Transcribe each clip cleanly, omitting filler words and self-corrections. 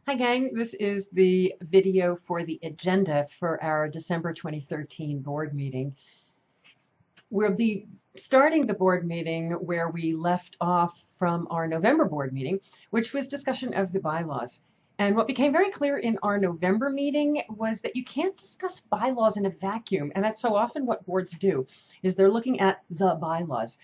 Hi gang, this is the video for the agenda for our December 2013 board meeting. We'll be starting the board meeting where we left off from our November board meeting, which was discussion of the bylaws. And what became very clear in our November meeting was that you can't discuss bylaws in a vacuum. And that's so often what boards do, is they're looking at the bylaws.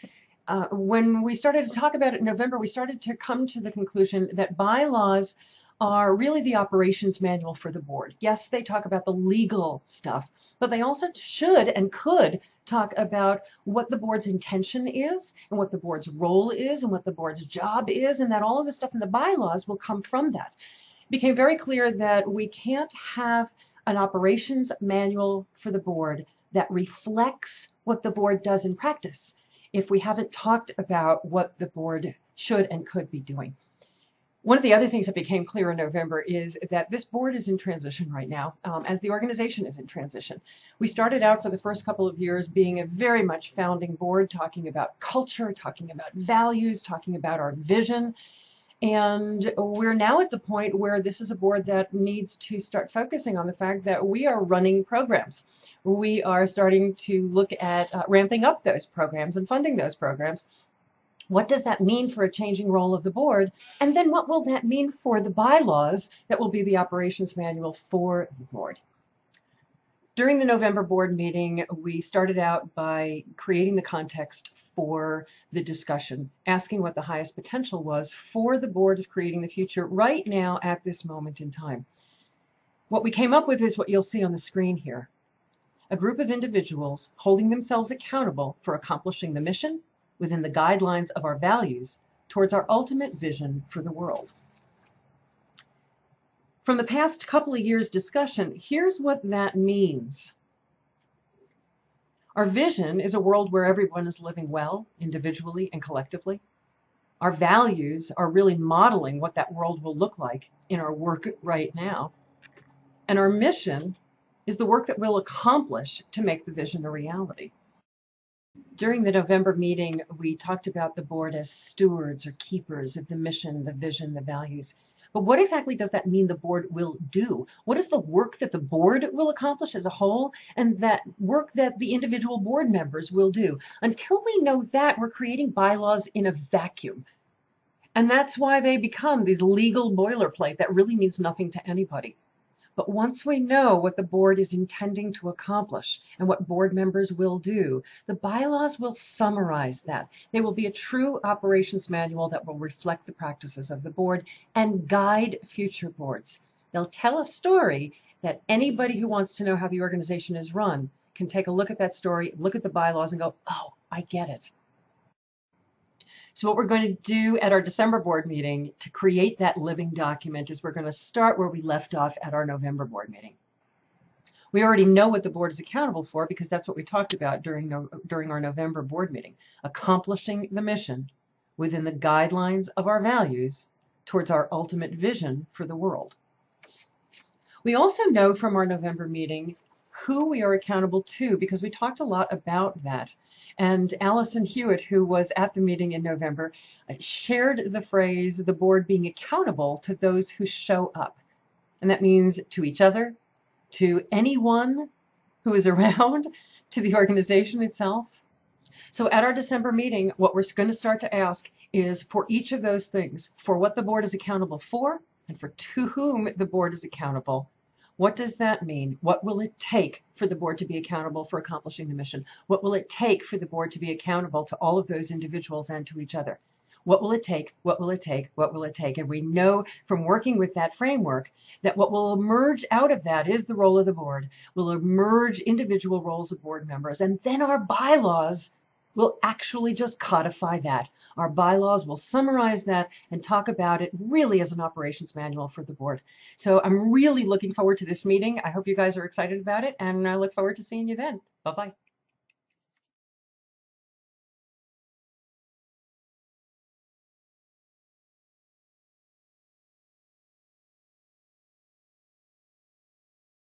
When we started to talk about it in November, we started to come to the conclusion that bylaws are really the operations manual for the board. Yes, they talk about the legal stuff, but they also should and could talk about what the board's intention is and what the board's role is and what the board's job is, and that all of the stuff in the bylaws will come from that. It became very clear that we can't have an operations manual for the board that reflects what the board does in practice if we haven't talked about what the board should and could be doing. One of the other things that became clear in November is that this board is in transition right now, as the organization is in transition. We started out for the first couple of years being a very much founding board, talking about culture, talking about values, talking about our vision. And we're now at the point where this is a board that needs to start focusing on the fact that we are running programs. We are starting to look at ramping up those programs and funding those programs. What does that mean for a changing role of the board? And then what will that mean for the bylaws that will be the operations manual for the board? During the November board meeting, we started out by creating the context for the discussion, asking what the highest potential was for the board of creating the future right now at this moment in time. What we came up with is what you'll see on the screen here. A group of individuals holding themselves accountable for accomplishing the mission within the guidelines of our values towards our ultimate vision for the world. From the past couple of years' discussion, here's what that means. Our vision is a world where everyone is living well, individually and collectively. Our values are really modeling what that world will look like in our work right now. And our mission is the work that we'll accomplish to make the vision a reality. During the November meeting, we talked about the board as stewards or keepers of the mission, the vision, the values. But what exactly does that mean the board will do? What is the work that the board will accomplish as a whole and that work that the individual board members will do? Until we know that, we're creating bylaws in a vacuum. And that's why they become these legal boilerplate that really means nothing to anybody. But once we know what the board is intending to accomplish and what board members will do, the bylaws will summarize that. They will be a true operations manual that will reflect the practices of the board and guide future boards. They'll tell a story that anybody who wants to know how the organization is run can take a look at that story, look at the bylaws and go, oh, I get it. So what we're going to do at our December board meeting to create that living document is we're going to start where we left off at our November board meeting. We already know what the board is accountable for because that's what we talked about during our November board meeting, accomplishing the mission within the guidelines of our values towards our ultimate vision for the world. We also know from our November meeting who we are accountable to because we talked a lot about that. And Allison Hewitt, who was at the meeting in November, shared the phrase, the board being accountable to those who show up. And that means to each other, to anyone who is around, to the organization itself. So at our December meeting, what we're going to start to ask is for each of those things, for what the board is accountable for and for to whom the board is accountable. What does that mean? What will it take for the board to be accountable for accomplishing the mission? What will it take for the board to be accountable to all of those individuals and to each other? What will it take? What will it take? What will it take? And we know from working with that framework that what will emerge out of that is the role of the board, will emerge individual roles of board members, and then our bylaws will actually just codify that. Our bylaws will summarize that and talk about it really as an operations manual for the board. So I'm really looking forward to this meeting. I hope you guys are excited about it, and I look forward to seeing you then. Bye-bye.